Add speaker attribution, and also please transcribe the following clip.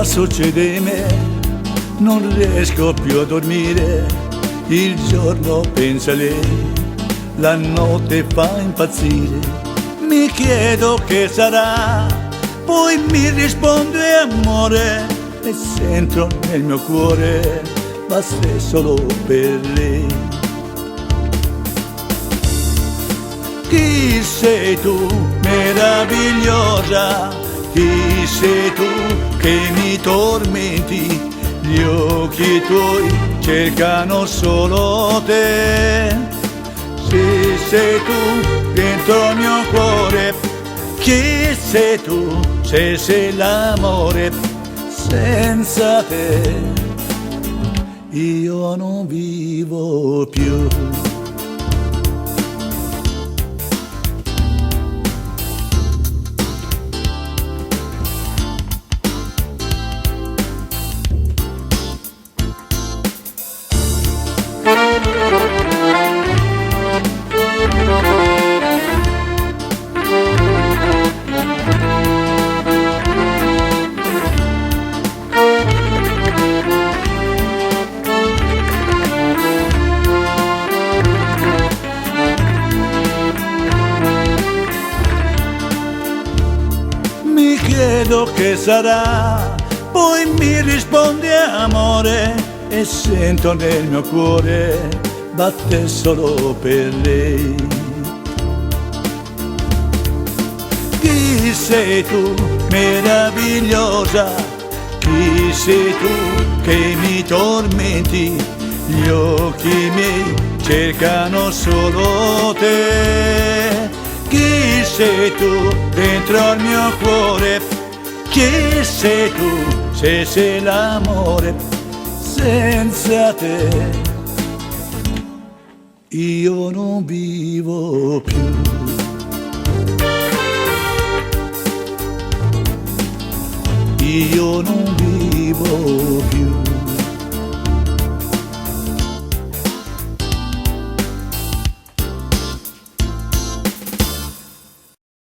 Speaker 1: succede a me, non riesco più a dormire, il giorno pensa a lei, la notte fa impazzire, mi chiedo che sarà, poi mi risponde amore, e sento nel mio cuore, basta solo per lei. Chi sei tu, meravigliosa? Chi sei tu che mi tormenti? Gli occhi tuoi cercano solo te. Se sei tu dentro il mio cuore, chi sei tu se sei l'amore? Senza te io non vivo più. Mi chiedo che sarà, poi mi risponde amore, e sento nel mio cuore, batte solo per lei. Chi sei tu, meravigliosa? Chi sei tu che mi tormenti? Gli occhi miei cercano solo te. Chi sei tu dentro il mio cuore? Chi sei tu se sei l'amore? Senza te io non vivo più. Io non vivo più.